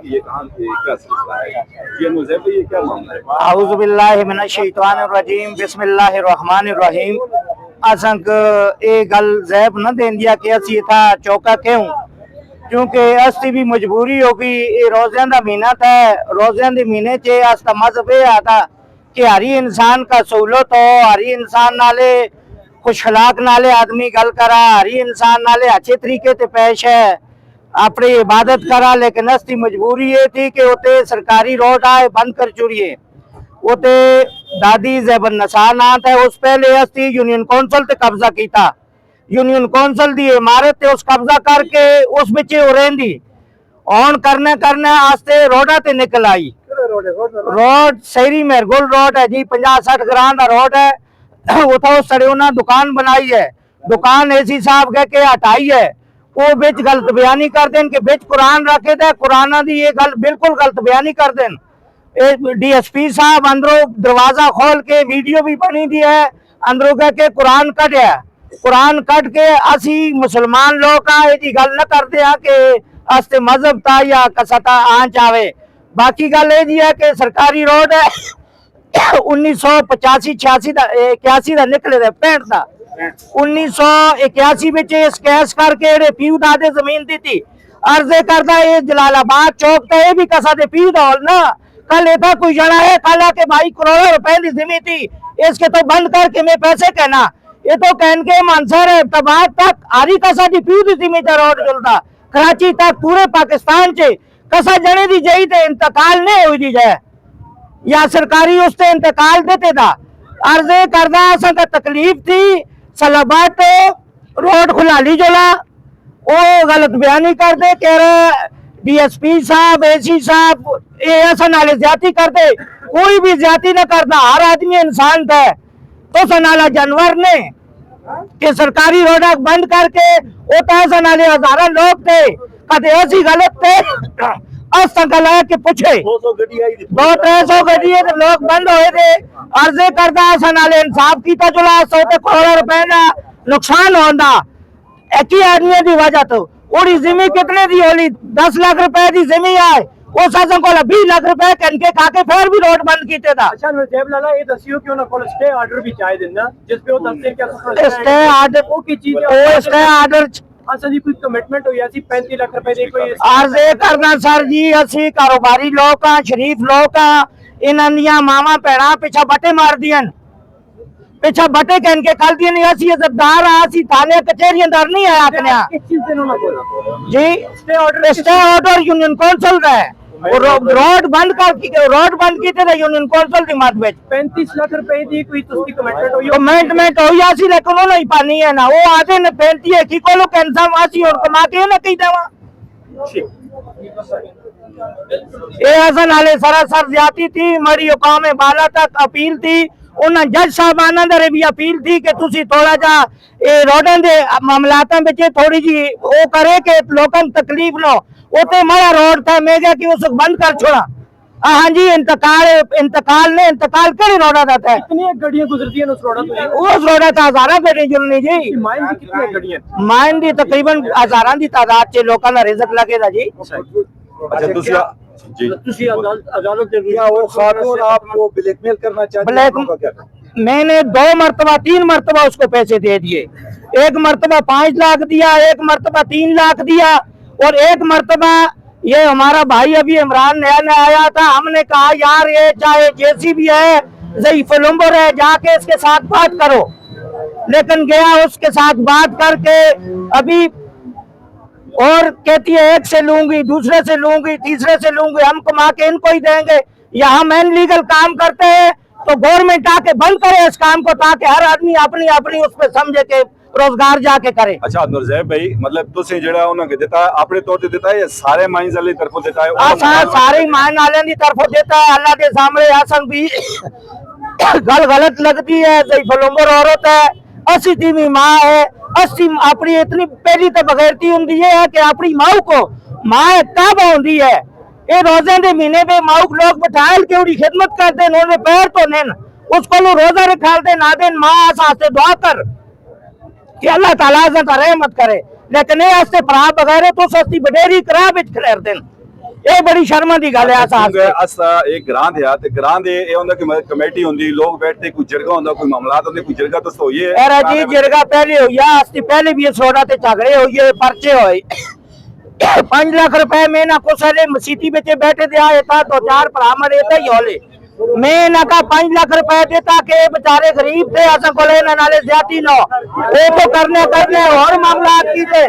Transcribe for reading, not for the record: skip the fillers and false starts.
कि ये कहाँ से क्या सिलसिला है, ये नुज़ैब भाई ये क्या मामला है? आऊज़ु बिल्लाहि मिनश शैतानिर रजीम बिस्मिल्लाहिर रहमानिर रहीम। असंक ये गल जैब न देंदिया कि असी था चौका क्यों, क्योंकि असती भी मजबूरी होगी। ये रोज़ियां दा महीना था, रोज़ियां दे महीने च अस मजहब ये आता कि हरी इंसान का सहूलत हो, हरी इंसान नाले खुशखलाक नाले आदमी गल करा, हरी इंसान नाले अच्छे तरीके से पेश है, अपनी इबादत करा। लेकिन असती मजबूरी ये थी कि उते सरकारी रोड आए बंद कर चुड़िए। उते दादी जैबन नशा ना था, उस पहले असती यूनियन कौंसल ते कब्जा किया। यूनियन कौंसल दी इमारत ते उस कब्जा करके उस बिचे रेंदी ऑन करने करने आस्ते रोडा ते निकल आई। रोड शहरी मेरगुल रोड है जी, 50-60 ग्राम का रोड है। उतो सड़े उन्हें दुकान बनाई है, दुकान एसी साहब कह के हटाई है। वो बिच गलत बयानी कर देन कि बिच कुरान रखे थे, कुराना दी ये गल बिल्कुल गलत बयानी कर देन। DSP साहब अंदरों दरवाजा खोल के वीडियो भी बनी दी है, अंदरों कह के कुरान कटिया, कुरान कट के असी मुसलमान लोग ये गल न करते हैं कि अस्ते मजहब था या कसता आंच आवे। बाकी गल ये है कि सरकारी रोड है 1985-86 का निकले थे, 65 का 1981 में कैश करके पीऊ दादे जमीन दी थी। अर्जे करता ये जलालाबाद चौक था, ये भी कसा दे पीऊ दा ना। कल था कोई जना है, कल आके भाई करोड़ों रुपए की जमीन थी, इसके तो बंद करके मैं पैसे कहना, ये तो कहन के मानसर तबाद तक आरी कसा दी पीऊ दी जमीन का रोड चलता, कराची तक पूरे पाकिस्तान चे कसा जने दी जाई थे इंतकाल नहीं हुई दी जाए या सरकारी उससे इंतकाल देते था। अर्जे करदा असा का तकलीफ थी सलाबाद रोड खुलाली जोला, वो गलत बयानी कर दे कह रहे DSP साहब AC साहब ये ऐसा नाले ज्यादा कर दे। कोई भी ज्यादा न करता, हर आदमी इंसान था। तो सनाला जानवर ने कि सरकारी रोड बंद करके वो ऐसा नाले हजारा लोग थे, कदे ऐसी गलत थे गला के पूछे 200 गड्डी लोग बंद हुए थे। अर्जे करता असा नाले इंसाफ किया चला 100 करोड़ रुपए का नुकसान होता एक ही आदमी की वजह तो। और जिमी कितने दी होली 10 लाख रुपए की जिमी आए, वो सासन को 20 लाख रुपए कनके खाके फिर भी रोड बंद किए था। अच्छा नजैब लाला ये दसियो क्यों ना कोल स्टे आर्डर भी चाहे देना जिस पे वो दसते क्या स्टे आर्डर वो की चीज वो स्टे आर्डर अच्छा जी कोई कमिटमेंट हो यासी 35 लाख रुपए दे कोई अर्जे करना सर जी, असी कारोबारी लोग हां, शरीफ लोग हां, इन्हां दियां मावां भैणां पिछा बटे मार दियन, पिछा बटे कहन के कल दियन। असी इज्जतदार हां, असी थाने कचहरियां दर नहीं है आखने किस चीज से ना बोला जी। स्टे ऑर्डर यूनियन कौंसल का है, रोड बंद कीते यूनियन कौंसल की मत में 35 लाख रुपए दी कोई तुसी कमिटमेंट हो कमिटमेंट हो या सी, लेकिन वो नहीं पानी है ना। वो आधे ने 35 है कि कोलो कैंसर वासी और कमा के ना कही देवा ये ऐसा नाले सरासर ज्यादा थी। मरी हुकाम बाला तक अपील थी, उन्हें जज साहबाना दरे भी अपील थी कि तुसी थोड़ा जा ये रोडों के मामलात में थोड़ी जी वो करे कि लोगों तकलीफ लो। उते मारा रोड था, मैं क्या कि उस बंद कर छोड़ा। हाँ जी, इंतकाल ने इंतकाल करे रोड़ा था। कितनी गाड़ियां गुजरती हैं उस रोड़ा तो? उस रोड़ा था हजारा गाड़ी जुलनी जी। माइन की कितनी गाड़ियां? माइन दी तकरीबन हजारां दी तादाद च लोकां दा रिज़्क लगेगा जी। अच्छा तुसी अदालत दे क्या वो खातून आपको ब्लैकमेल करना चाहती है? मैंने 2 मरतबा 3 मरतबा उसको पैसे दे दिए। एक मरतबा 5 लाख दिया, एक मरतबा 3 लाख दिया, और एक मरतबा ये हमारा भाई अभी इमरान नया आया था, हमने कहा यार ये चाहे जैसी भी है ज़ईफ़ उम्र है, जाके इसके साथ बात करो। लेकिन गया उसके साथ बात करके अभी और कहती है एक से लूंगी, दूसरे से लूंगी, तीसरे से लूंगी, हम कमा के इनको ही देंगे। या हम इनलीगल काम करते हैं तो गवर्नमेंट आके बंद करे इस काम को, ताकि हर आदमी अपनी अपनी उस पर समझे के रोजगार जाके करे। अच्छा नुज़ैब भाई, मतलब तुसी जेड़ा उन्हें देता है अपने तौर पे देता है या सारे माइन वाले तरफों देता है? सारे माइन वाले की तरफों देता है। अल्लाह के सामने आसन भी गल गलत लगती है। ज़ईफ़ उम्र औरत है, 80 की माँ है, 80 अपनी इतनी पहली तो बगैरती होंगी है कि अपनी माँ को माँ कब होंगी है। ये रोजे के महीने में माँ लोग बैठाल के उड़ी खिदमत करते, उन्होंने पैर तो नहीं उसको रोजा रखा दे ना दिन माँ से दुआ कर कि अल्लाह ताला रहमत करे। लेकिन ये फरा बगैर तो सस्ती बडेरी करा बिच खिलर दिन ਇਹ ਬੜੀ ਸ਼ਰਮ ਦੀ ਗੱਲ ਹੈ क्योंकि असा एक ग्रां थे ते ग्रां दे ये होंदा कि कमेटी होंदी लोग बैठते कोई जरगा होंदा कोई मामलात होंदे कोई जरगा तो होई है एरा जी जिरगा पहले होई है अस्ती पहले भी ये सोडा ते झगड़े होई है पर्चे होए 5 लाख रुपए में ना को सारे मसीती में बैठे थे आए था तो 4 भरा मरे थे होले मैं ना का 5 लाख रुपए देता के बेचारे गरीब थे असा को लेना नाले ज्यादा नो ये तो करने और मामला की थे